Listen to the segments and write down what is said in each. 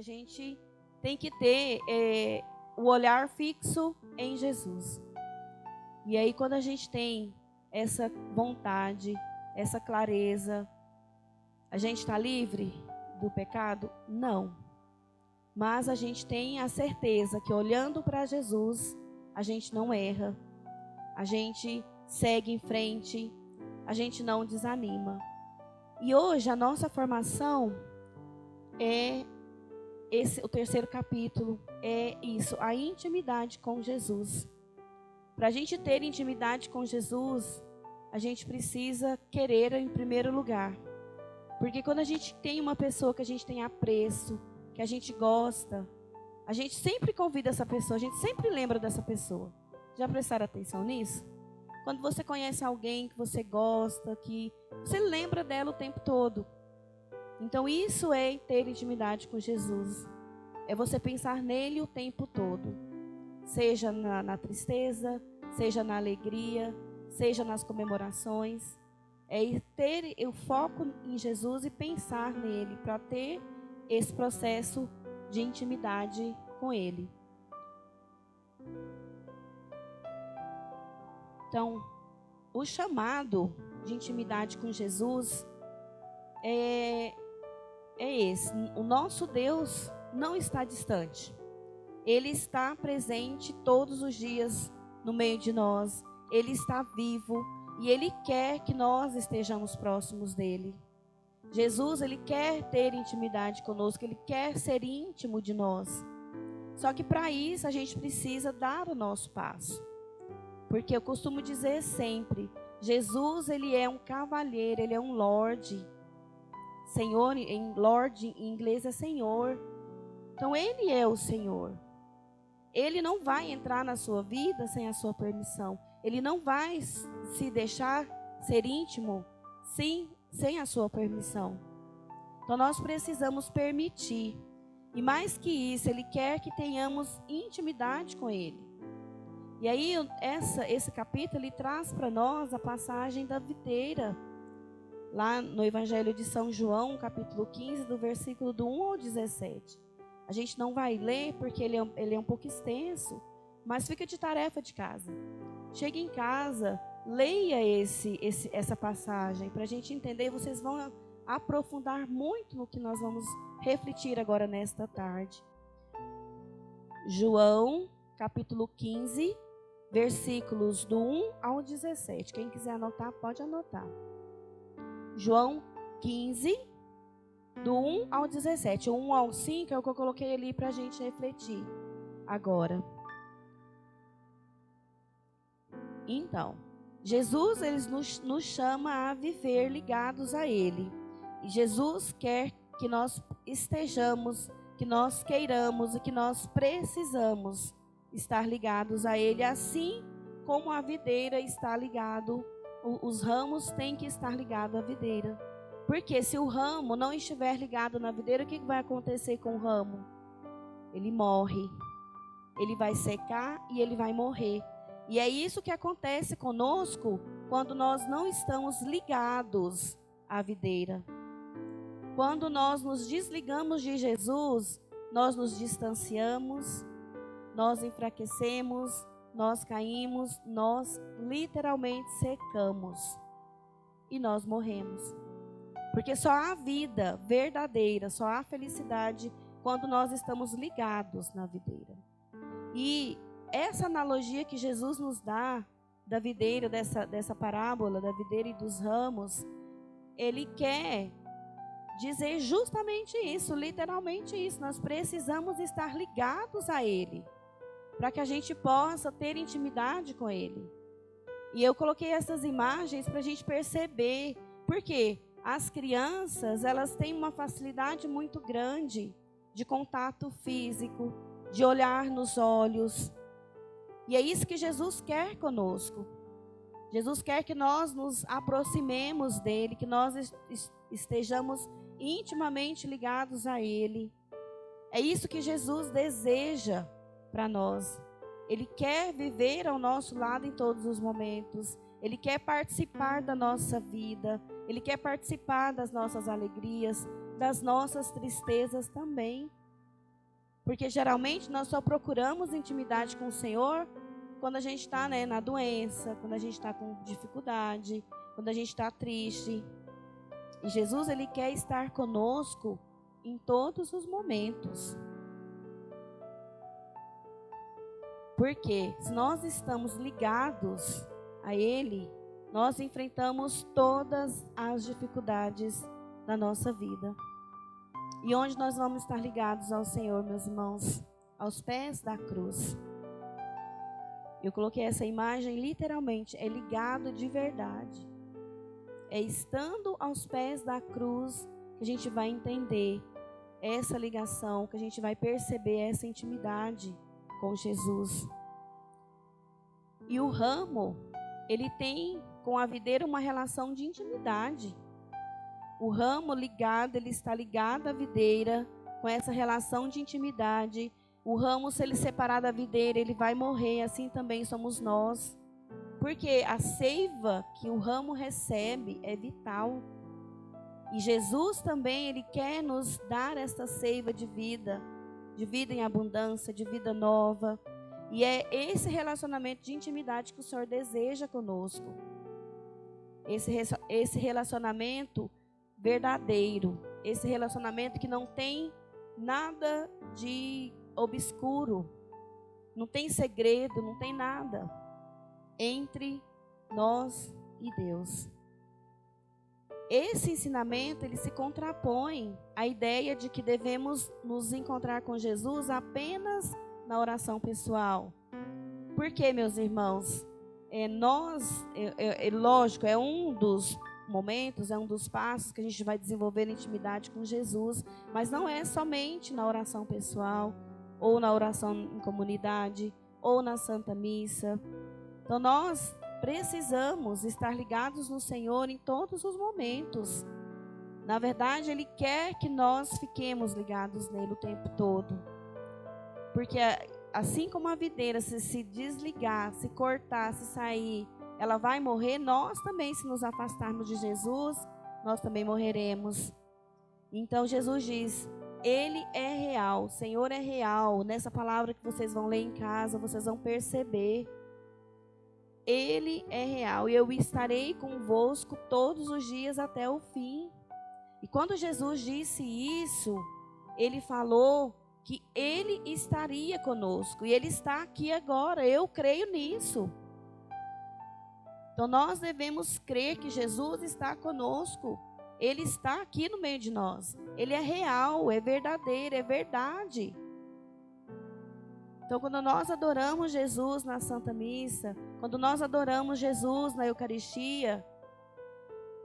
a gente tem que ter o olhar fixo em Jesus. E aí, quando a gente tem essa vontade, essa clareza, a gente está livre do pecado? Não. Mas a gente tem a certeza que olhando para Jesus, a gente não erra, a gente segue em frente, a gente não desanima. E hoje a nossa formação é o terceiro capítulo, é isso, a intimidade com Jesus. Para a gente ter intimidade com Jesus, a gente precisa querer em primeiro lugar. Porque quando a gente tem uma pessoa que a gente tem apreço, que a gente gosta, a gente sempre convida essa pessoa, a gente sempre lembra dessa pessoa. Já prestaram atenção nisso? Quando você conhece alguém que você gosta, que você lembra dela o tempo todo. Então isso é ter intimidade com Jesus. É você pensar nele o tempo todo. Seja na tristeza, seja na alegria, seja nas comemorações. É ter o foco em Jesus e pensar nele para ter esse processo de intimidade com ele. Então, o chamado de intimidade com Jesus é esse. O nosso Deus não está distante. Ele está presente todos os dias no meio de nós. Ele está vivo e Ele quer que nós estejamos próximos dEle. Jesus, Ele quer ter intimidade conosco, Ele quer ser íntimo de nós. Só que para isso a gente precisa dar o nosso passo. Porque eu costumo dizer sempre, Jesus, Ele é um cavalheiro, Ele é um lorde. Senhor, lorde em inglês é Senhor. Então Ele é o Senhor. Ele não vai entrar na sua vida sem a sua permissão. Ele não vai se deixar ser íntimo sem a sua permissão. Então nós precisamos permitir. E mais que isso, Ele quer que tenhamos intimidade com Ele. E aí esse capítulo ele traz para nós a passagem da videira. Lá no Evangelho de São João, capítulo 15, do versículo do 1 ao 17. A gente não vai ler porque ele é um pouco extenso, mas fica de tarefa de casa. Chegue em casa, leia essa passagem para a gente entender. Vocês vão aprofundar muito no que nós vamos refletir agora nesta tarde. João, capítulo 15, versículos do 1 ao 17. Quem quiser anotar, pode anotar. João 15, do 1 ao 17. O 1 ao 5 é o que eu coloquei ali para a gente refletir agora. Então, Jesus ele nos chama a viver ligados a Ele. E Jesus quer que nós estejamos, que nós queiramos e que nós precisamos estar ligados a Ele, assim como a videira está ligado, os ramos têm que estar ligados à videira. Porque se o ramo não estiver ligado na videira, o que vai acontecer com o ramo? Ele morre, ele vai secar e ele vai morrer. E é isso que acontece conosco quando nós não estamos ligados à videira. Quando nós nos desligamos de Jesus, nós nos distanciamos, nós enfraquecemos, nós caímos, nós literalmente secamos e nós morremos. Porque só há vida verdadeira, só há felicidade quando nós estamos ligados na videira. E essa analogia que Jesus nos dá da videira, dessa parábola da videira e dos ramos, ele quer dizer justamente isso, literalmente isso. Nós precisamos estar ligados a Ele, para que a gente possa ter intimidade com Ele. E eu coloquei essas imagens para a gente perceber, porque as crianças, elas têm uma facilidade muito grande de contato físico, de olhar nos olhos. E é isso que Jesus quer conosco. Jesus quer que nós nos aproximemos dele, que nós estejamos intimamente ligados a Ele. É isso que Jesus deseja para nós. Ele quer viver ao nosso lado em todos os momentos. Ele quer participar da nossa vida. Ele quer participar das nossas alegrias, das nossas tristezas também. Porque geralmente nós só procuramos intimidade com o Senhor quando a gente está, né, na doença, quando a gente está com dificuldade, quando a gente está triste. E Jesus, Ele quer estar conosco em todos os momentos. Porque se nós estamos ligados a Ele, nós enfrentamos todas as dificuldades da nossa vida. E onde nós vamos estar ligados ao Senhor, meus irmãos? Aos pés da cruz. Eu coloquei essa imagem literalmente, é ligado de verdade. É estando aos pés da cruz que a gente vai entender essa ligação, que a gente vai perceber essa intimidade com Jesus. E o ramo, ele tem com a videira uma relação de intimidade. O ramo ligado, ele está ligado à videira com essa relação de intimidade. O ramo, se ele separar da videira, ele vai morrer, assim também somos nós. Porque a seiva que o ramo recebe é vital. E Jesus também, Ele quer nos dar essa seiva de vida em abundância, de vida nova. E é esse relacionamento de intimidade que o Senhor deseja conosco. Esse relacionamento verdadeiro, esse relacionamento que não tem nada de obscuro, não tem segredo, não tem nada entre nós e Deus. Esse ensinamento, ele se contrapõe à ideia de que devemos nos encontrar com Jesus apenas na oração pessoal. Por quê, meus irmãos? Lógico, é um dos momentos, é um dos passos que a gente vai desenvolver intimidade com Jesus, mas não é somente na oração pessoal, ou na oração em comunidade, ou na Santa Missa. Então nós precisamos estar ligados no Senhor em todos os momentos. Na verdade, Ele quer que nós fiquemos ligados nele o tempo todo. Porque assim como a videira, se desligar, se cortar, se sair, ela vai morrer, nós também, se nos afastarmos de Jesus, nós também morreremos. Então Jesus diz, Ele é real, o Senhor é real. Nessa palavra que vocês vão ler em casa, vocês vão perceber. Ele é real e eu estarei convosco todos os dias até o fim. E quando Jesus disse isso, Ele falou que Ele estaria conosco. E Ele está aqui agora, eu creio nisso. Então nós devemos crer que Jesus está conosco. Ele está aqui no meio de nós. Ele é real, é verdadeiro, é verdade. Então, quando nós adoramos Jesus na Santa Missa, quando nós adoramos Jesus na Eucaristia,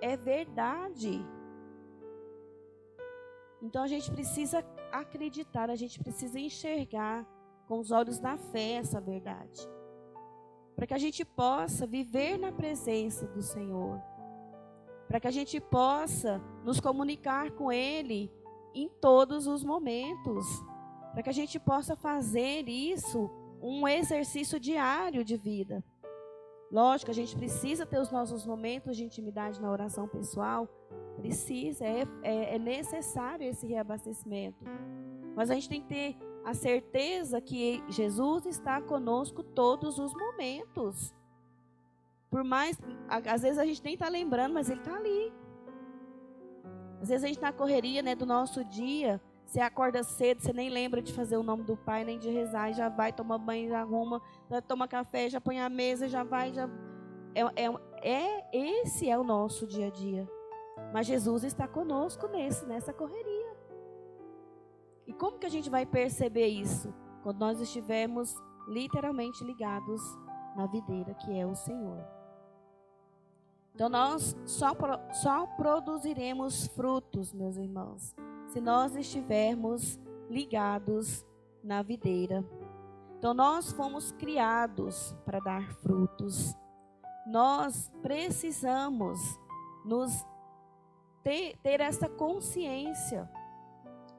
é verdade. Então, a gente precisa acreditar, a gente precisa enxergar com os olhos da fé essa verdade. Para que a gente possa viver na presença do Senhor. Para que a gente possa nos comunicar com Ele em todos os momentos. Para que a gente possa fazer isso um exercício diário de vida. Lógico, a gente precisa ter os nossos momentos de intimidade na oração pessoal. Precisa, é necessário esse reabastecimento. Mas a gente tem que ter a certeza que Jesus está conosco todos os momentos. Por mais, às vezes a gente nem está lembrando, mas Ele está ali. Às vezes a gente na correria, né, do nosso dia, você acorda cedo, você nem lembra de fazer o nome do Pai, nem de rezar, e já vai, toma banho, já arruma, já toma café, já põe a mesa, já vai, já... Esse é o nosso dia a dia. Mas Jesus está conosco nessa correria. E como que a gente vai perceber isso? Quando nós estivermos literalmente ligados na videira, que é o Senhor. Então nós só produziremos frutos, meus irmãos, se nós estivermos ligados na videira. Então nós fomos criados para dar frutos. Nós precisamos ter essa consciência,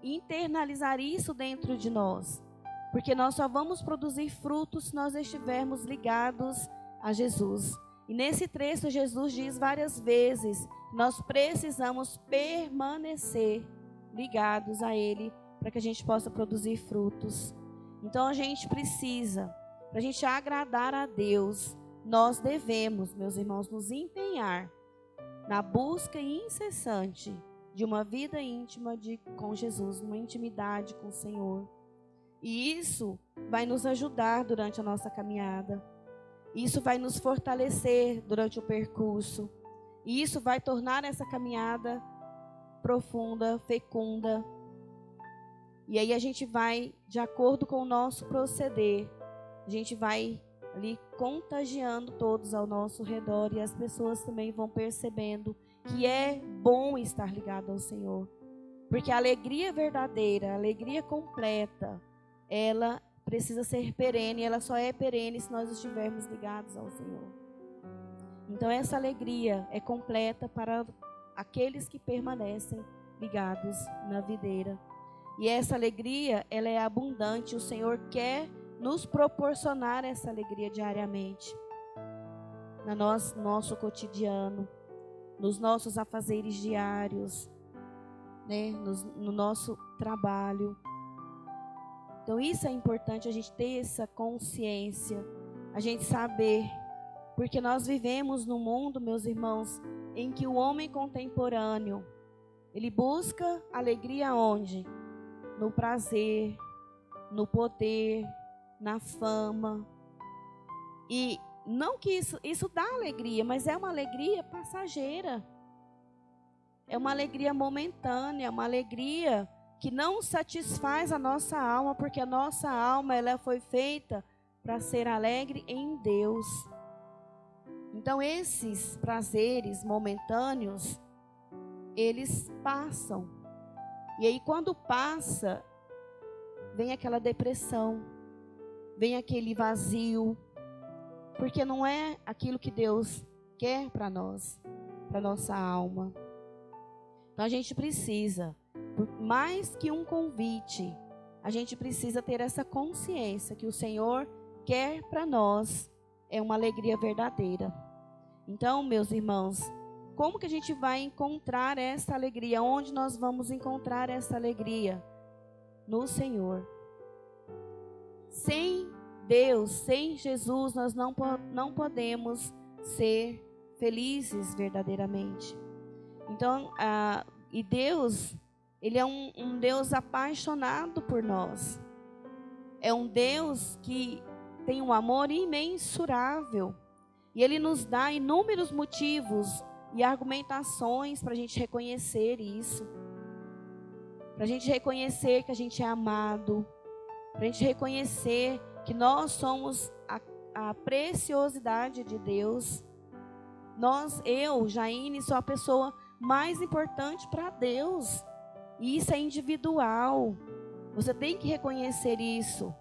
internalizar isso dentro de nós. Porque nós só vamos produzir frutos se nós estivermos ligados a Jesus. E nesse trecho Jesus diz várias vezes, nós precisamos permanecer ligados a Ele para que a gente possa produzir frutos. Então a gente precisa, para a gente agradar a Deus, nós devemos, meus irmãos, nos empenhar na busca incessante de uma vida íntima com Jesus, uma intimidade com o Senhor. E isso vai nos ajudar durante a nossa caminhada. Isso vai nos fortalecer durante o percurso. E isso vai tornar essa caminhada profunda, fecunda. E aí a gente vai, de acordo com o nosso proceder, a gente vai ali contagiando todos ao nosso redor, e as pessoas também vão percebendo que é bom estar ligado ao Senhor. Porque a alegria verdadeira, a alegria completa, ela precisa ser perene, ela só é perene se nós estivermos ligados ao Senhor. Então essa alegria é completa para aqueles que permanecem ligados na videira. E essa alegria, ela é abundante. O Senhor quer nos proporcionar essa alegria diariamente. No nosso cotidiano, nos nossos afazeres diários, né? No nosso trabalho. Então isso é importante, a gente ter essa consciência, a gente saber. Porque nós vivemos num mundo, meus irmãos, em que o homem contemporâneo, ele busca alegria onde? No prazer, no poder, na fama. E não que isso dá alegria, mas é uma alegria passageira. É uma alegria momentânea, uma alegria que não satisfaz a nossa alma, porque a nossa alma ela foi feita para ser alegre em Deus. Então esses prazeres momentâneos, eles passam. E aí quando passa, vem aquela depressão, vem aquele vazio, porque não é aquilo que Deus quer para nós, para nossa alma. Então a gente precisa, mais que um convite, a gente precisa ter essa consciência que o Senhor quer para nós é uma alegria verdadeira. Então, meus irmãos, como que a gente vai encontrar essa alegria? Onde nós vamos encontrar essa alegria? No Senhor. Sem Deus, sem Jesus, nós não podemos ser felizes verdadeiramente. Então, e Deus, Ele é um Deus apaixonado por nós. É um Deus que tem um amor imensurável. E Ele nos dá inúmeros motivos e argumentações para a gente reconhecer isso. Para a gente reconhecer que a gente é amado. Para a gente reconhecer que nós somos a preciosidade de Deus. Eu, Jaine, sou a pessoa mais importante para Deus. E isso é individual. Você tem que reconhecer isso.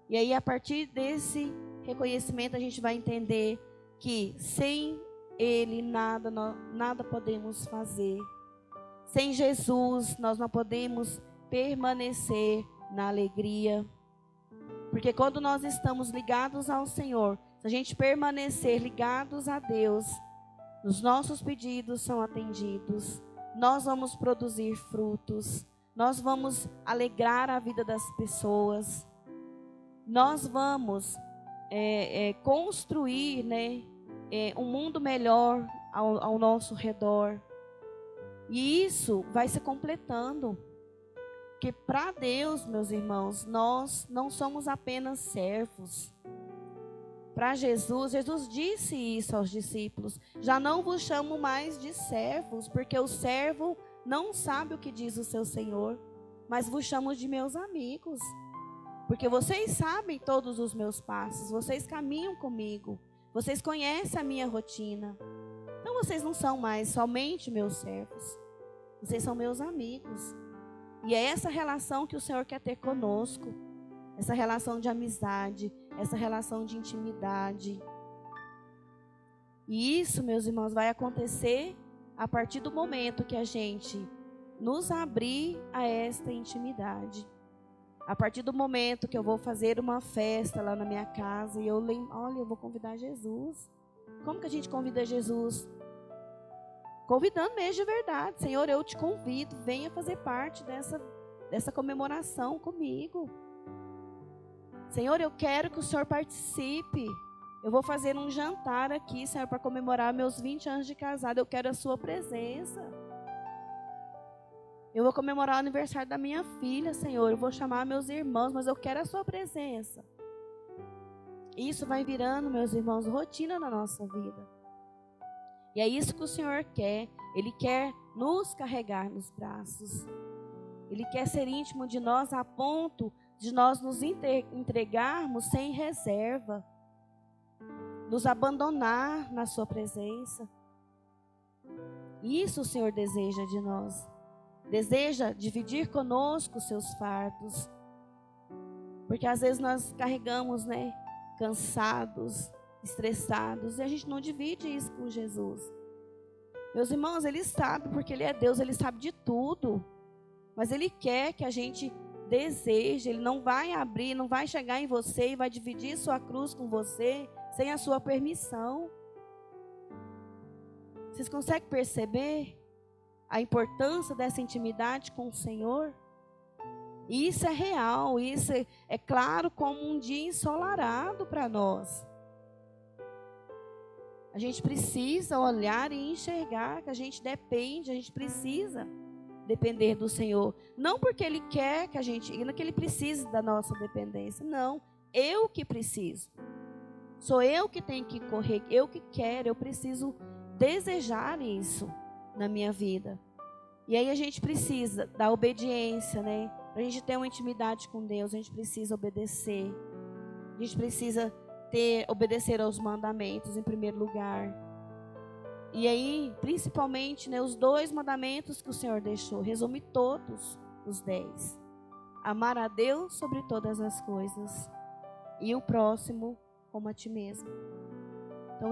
E aí, a partir desse reconhecimento, a gente vai entender que sem Ele nada podemos fazer. Sem Jesus, nós não podemos permanecer na alegria. Porque quando nós estamos ligados ao Senhor, se a gente permanecer ligados a Deus, os nossos pedidos são atendidos, nós vamos produzir frutos, nós vamos alegrar a vida das pessoas, nós vamos construir, né, um mundo melhor ao nosso redor. E isso vai se completando. Porque para Deus, meus irmãos, nós não somos apenas servos. Para Jesus disse isso aos discípulos: já não vos chamo mais de servos, porque o servo não sabe o que diz o seu Senhor, mas vos chamo de meus amigos. Porque vocês sabem todos os meus passos, vocês caminham comigo, vocês conhecem a minha rotina. Então vocês não são mais somente meus servos, vocês são meus amigos. E é essa relação que o Senhor quer ter conosco, essa relação de amizade, essa relação de intimidade. E isso, meus irmãos, vai acontecer a partir do momento que a gente nos abrir a esta intimidade. A partir do momento que eu vou fazer uma festa lá na minha casa e eu lembro, olha, eu vou convidar Jesus. Como que a gente convida Jesus? Convidando mesmo de verdade. Senhor, eu te convido, venha fazer parte dessa comemoração comigo. Senhor, eu quero que o Senhor participe. Eu vou fazer um jantar aqui, Senhor, para comemorar meus 20 anos de casado. Eu quero a sua presença. Eu vou comemorar o aniversário da minha filha, Senhor. Eu vou chamar meus irmãos, mas eu quero a sua presença. Isso vai virando, meus irmãos, rotina na nossa vida. E é isso que o Senhor quer. Ele quer nos carregar nos braços. Ele quer ser íntimo de nós a ponto de nós nos entregarmos sem reserva. Nos abandonar na sua presença. Isso o Senhor deseja de nós. Deseja dividir conosco os seus fardos. Porque às vezes nós carregamos, cansados, estressados, e a gente não divide isso com Jesus. Meus irmãos, Ele sabe, porque Ele é Deus, Ele sabe de tudo. Mas Ele quer que a gente deseje. Ele não vai abrir, não vai chegar em você e vai dividir sua cruz com você sem a sua permissão. Vocês conseguem perceber a importância dessa intimidade com o Senhor? E isso é real, isso é claro como um dia ensolarado para nós. A gente precisa olhar e enxergar que a gente depende, a gente precisa depender do Senhor. Não porque Ele quer que a gente, não que Ele precise da nossa dependência, não. Eu que preciso. Sou eu que tenho que correr, eu que quero, eu preciso desejar isso na minha vida. E aí a gente precisa da obediência, Para a gente ter uma intimidade com Deus, a gente precisa obedecer. A gente precisa obedecer aos mandamentos em primeiro lugar. E aí, principalmente, os 2 mandamentos que o Senhor deixou. Resume todos os 10. Amar a Deus sobre todas as coisas. E o próximo como a ti mesmo. Então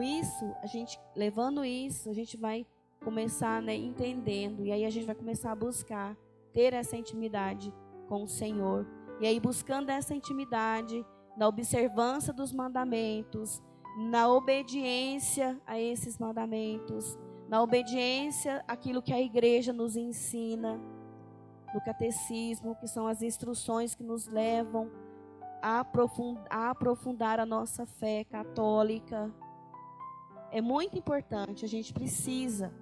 levando isso, a gente vai começar, entendendo. E aí a gente vai começar a buscar ter essa intimidade com o Senhor. E aí buscando essa intimidade, na observância dos mandamentos, na obediência a esses mandamentos, na obediência àquilo que a igreja nos ensina, no catecismo, que são as instruções que nos levam a aprofundar a nossa fé católica. É muito importante, a gente precisa,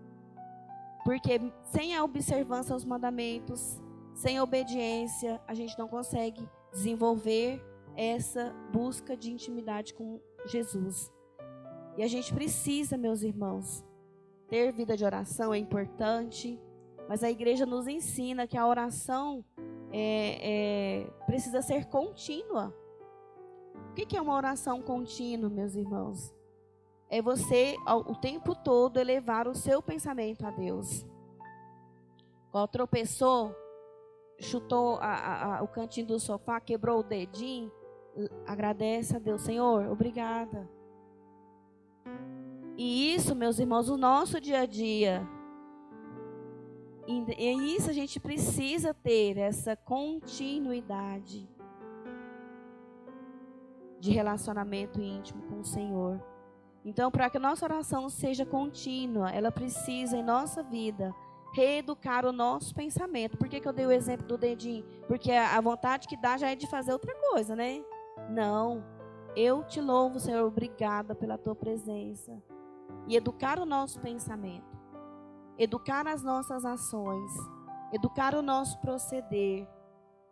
porque sem a observância aos mandamentos, sem obediência, a gente não consegue desenvolver essa busca de intimidade com Jesus. E a gente precisa, meus irmãos, ter vida de oração é importante, mas a igreja nos ensina que a oração precisa ser contínua. O que é uma oração contínua, meus irmãos? É você, o tempo todo, elevar o seu pensamento a Deus. Quando tropeçou, chutou o cantinho do sofá, quebrou o dedinho, agradece a Deus. Senhor, obrigada. E isso, meus irmãos, o nosso dia a dia. E isso a gente precisa ter, essa continuidade de relacionamento íntimo com o Senhor. Então, para que a nossa oração seja contínua, ela precisa, em nossa vida, reeducar o nosso pensamento. Por que eu dei o exemplo do dedinho? Porque a vontade que dá já é de fazer outra coisa, Não. Eu te louvo, Senhor, obrigada pela tua presença. E educar o nosso pensamento. Educar as nossas ações. Educar o nosso proceder.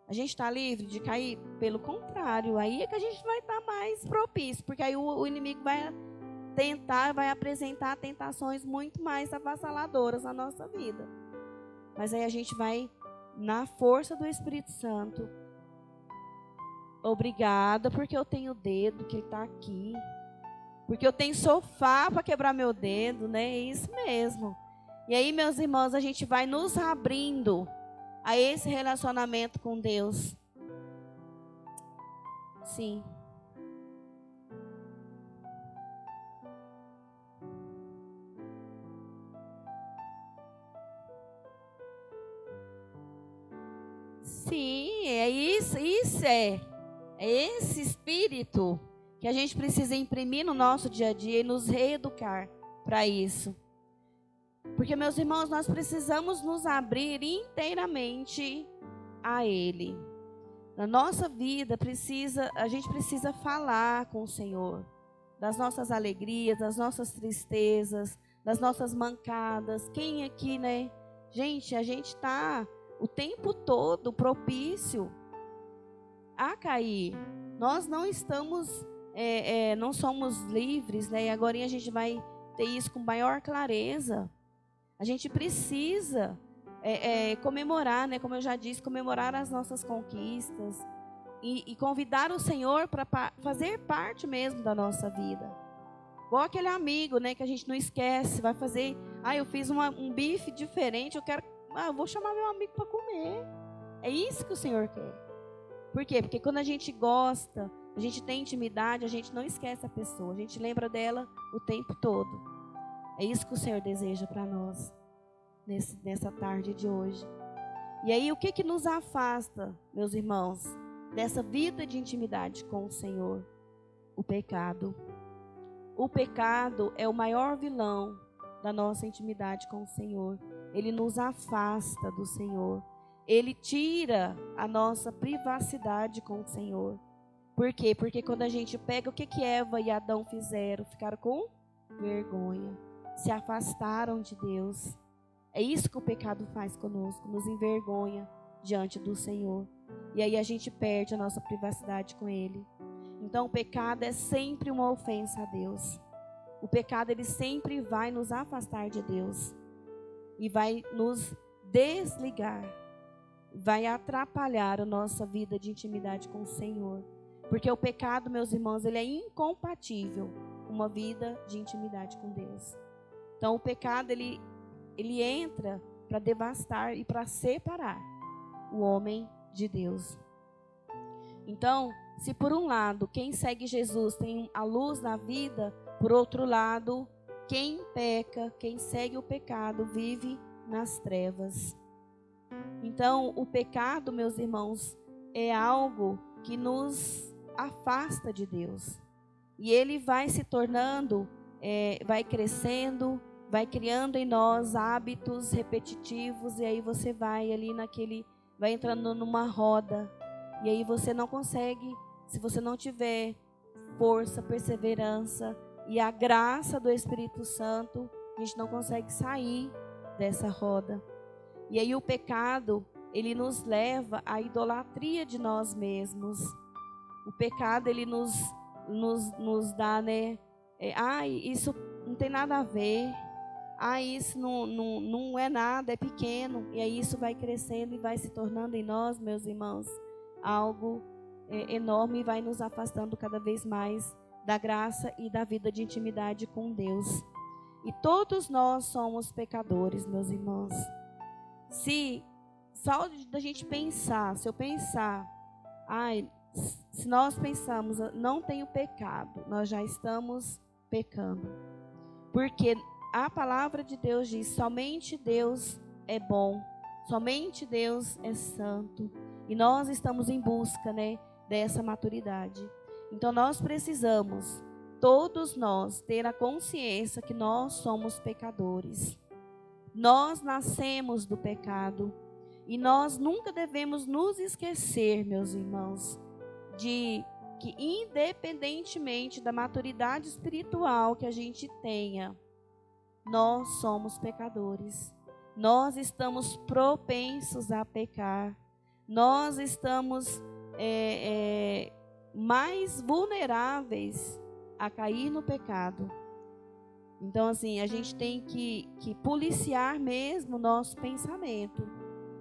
A gente está livre de cair? Pelo contrário, aí é que a gente vai estar mais propício. Porque aí o inimigo vai apresentar tentações muito mais avassaladoras na nossa vida. Mas aí a gente vai, na força do Espírito Santo, obrigada porque eu tenho o dedo que ele está aqui. Porque eu tenho sofá para quebrar meu dedo, É isso mesmo. E aí, meus irmãos, a gente vai nos abrindo a esse relacionamento com Deus. Sim. Sim, é isso é esse espírito que a gente precisa imprimir no nosso dia a dia e nos reeducar para isso. Porque, meus irmãos, nós precisamos nos abrir inteiramente a Ele. Na nossa vida, a gente precisa falar com o Senhor. Das nossas alegrias, das nossas tristezas, das nossas mancadas. Quem aqui, né? Gente, a gente está o tempo todo propício a cair. Nós não estamos, não somos livres, né? E agora a gente vai ter isso com maior clareza. A gente precisa comemorar, né? Como eu já disse, comemorar as nossas conquistas e convidar o Senhor para fazer parte mesmo da nossa vida. Igual aquele amigo, né? Que a gente não esquece, vai fazer. Eu fiz um bife diferente, eu vou chamar meu amigo para comer. É isso que o Senhor quer. Por quê? Porque quando a gente gosta, a gente tem intimidade, a gente não esquece a pessoa, a gente lembra dela o tempo todo. É isso que o Senhor deseja para nós, nessa tarde de hoje. E aí, o que nos afasta, meus irmãos, dessa vida de intimidade com o Senhor? O pecado. O pecado é o maior vilão da nossa intimidade com o Senhor. Ele nos afasta do Senhor. Ele tira a nossa privacidade com o Senhor. Por quê? Porque quando a gente pega o que Eva e Adão fizeram, ficaram com vergonha, se afastaram de Deus. É isso que o pecado faz conosco, nos envergonha diante do Senhor. E aí a gente perde a nossa privacidade com Ele. Então o pecado é sempre uma ofensa a Deus. O pecado, ele sempre vai nos afastar de Deus. E vai nos desligar. Vai atrapalhar a nossa vida de intimidade com o Senhor. Porque o pecado, meus irmãos, ele é incompatível com uma vida de intimidade com Deus. Então o pecado, ele entra para devastar e para separar o homem de Deus. Então, se por um lado, quem segue Jesus tem a luz na vida, por outro lado, quem peca, quem segue o pecado, vive nas trevas. Então, o pecado, meus irmãos, é algo que nos afasta de Deus. E ele vai se tornando, vai crescendo, vai criando em nós hábitos repetitivos. E aí você vai ali vai entrando numa roda. E aí você não consegue, se você não tiver força, perseverança e a graça do Espírito Santo, a gente não consegue sair dessa roda. E aí o pecado, ele nos leva à idolatria de nós mesmos. O pecado, ele nos dá, né? Isso não tem nada a ver. Isso não é nada, é pequeno. E aí isso vai crescendo e vai se tornando em nós, meus irmãos, algo enorme e vai nos afastando cada vez mais da graça e da vida de intimidade com Deus. E todos nós somos pecadores, meus irmãos. Só da gente pensar, se eu pensar, se nós pensamos, não tenho pecado, nós já estamos pecando. Porque a palavra de Deus diz, somente Deus é bom, somente Deus é santo. E nós estamos em busca, né, dessa maturidade. Então nós precisamos, todos nós, ter a consciência que nós somos pecadores. Nós nascemos do pecado. E nós nunca devemos nos esquecer, meus irmãos, de que independentemente da maturidade espiritual que a gente tenha, nós somos pecadores. Nós estamos propensos a pecar. Nós estamos mais vulneráveis a cair no pecado. Então, assim, a gente tem que policiar mesmo o nosso pensamento,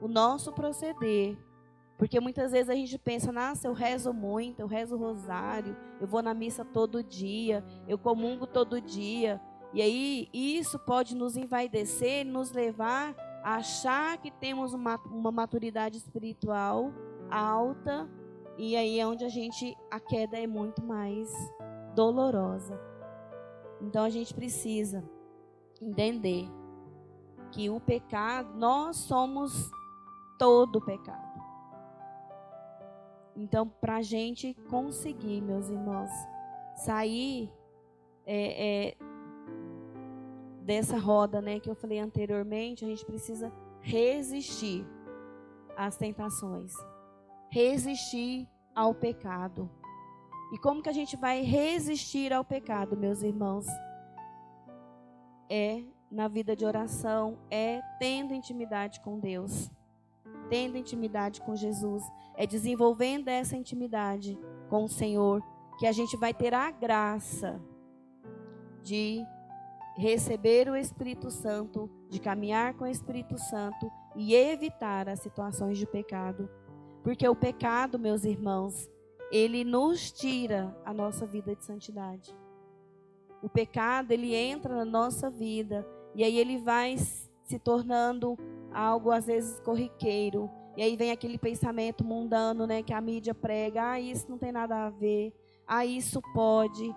o nosso proceder. Porque muitas vezes a gente pensa, nossa, eu rezo muito, eu rezo o rosário, eu vou na missa todo dia, eu comungo todo dia. E aí isso pode nos envaidecer, nos levar a achar que temos uma maturidade espiritual alta. E aí é onde a queda é muito mais dolorosa. Então a gente precisa entender que o pecado, nós somos todo pecado. Então, para a gente conseguir, meus irmãos, sair dessa roda, né, que eu falei anteriormente, a gente precisa resistir. às tentações. Resistir ao pecado. E como que a gente vai resistir ao pecado, meus irmãos? É na vida de oração, é tendo intimidade com Deus, tendo intimidade com Jesus, é desenvolvendo essa intimidade com o Senhor, que a gente vai ter a graça de receber o Espírito Santo, de caminhar com o Espírito Santo e evitar as situações de pecado. Porque o pecado, meus irmãos, ele nos tira a nossa vida de santidade. O pecado, ele entra na nossa vida e aí ele vai se tornando algo às vezes corriqueiro. E aí vem aquele pensamento mundano, né, que a mídia prega: isso não tem nada a ver, isso pode,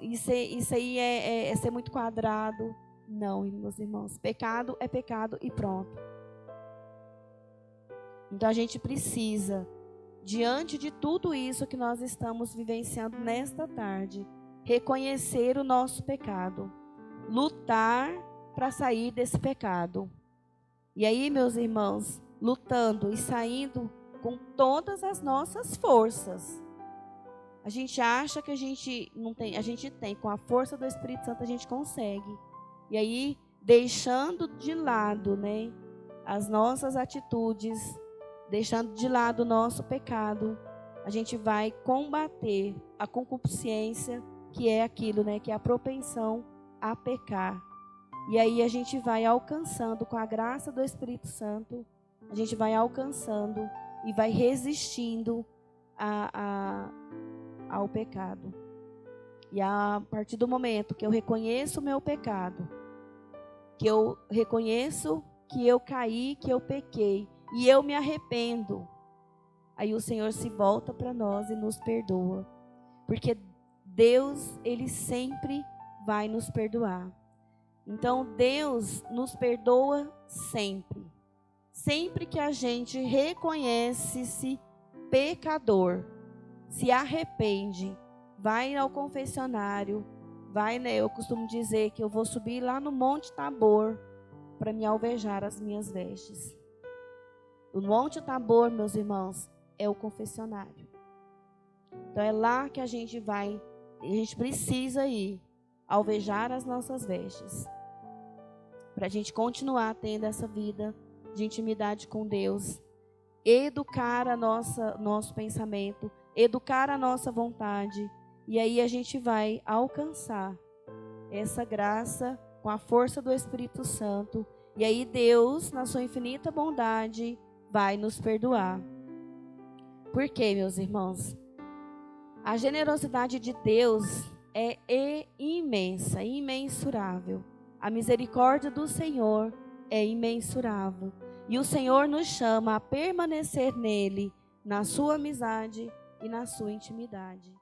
isso aí é ser muito quadrado. Não, meus irmãos, pecado é pecado e pronto. Então a gente precisa, diante de tudo isso que nós estamos vivenciando nesta tarde, reconhecer o nosso pecado, lutar para sair desse pecado. E aí, meus irmãos, lutando e saindo com todas as nossas forças. A gente acha que a gente não tem, a gente tem, com a força do Espírito Santo a gente consegue. E aí, deixando de lado, né, as nossas atitudes, deixando de lado o nosso pecado, a gente vai combater a concupiscência, que é aquilo, né, que é a propensão a pecar. E aí a gente vai alcançando, com a graça do Espírito Santo, a gente vai alcançando e vai resistindo ao pecado. E a partir do momento que eu reconheço o meu pecado, que eu reconheço que eu caí, que eu pequei, e eu me arrependo, aí o Senhor se volta para nós e nos perdoa. Porque Deus, Ele sempre vai nos perdoar. Então Deus nos perdoa sempre. Sempre que a gente reconhece-se pecador, se arrepende, vai ao confessionário, vai, né, eu costumo dizer que eu vou subir lá no Monte Tabor para me alvejar as minhas vestes. O Monte Tabor, meus irmãos, é o confessionário. Então é lá que a gente vai, a gente precisa ir alvejar as nossas vestes, para a gente continuar tendo essa vida de intimidade com Deus, educar nosso pensamento, educar a nossa vontade, e aí a gente vai alcançar essa graça com a força do Espírito Santo, e aí Deus, na sua infinita bondade, vai nos perdoar. Por quê, meus irmãos? A generosidade de Deus é imensa, imensurável. A misericórdia do Senhor é imensurável. E o Senhor nos chama a permanecer nele, na sua amizade e na sua intimidade.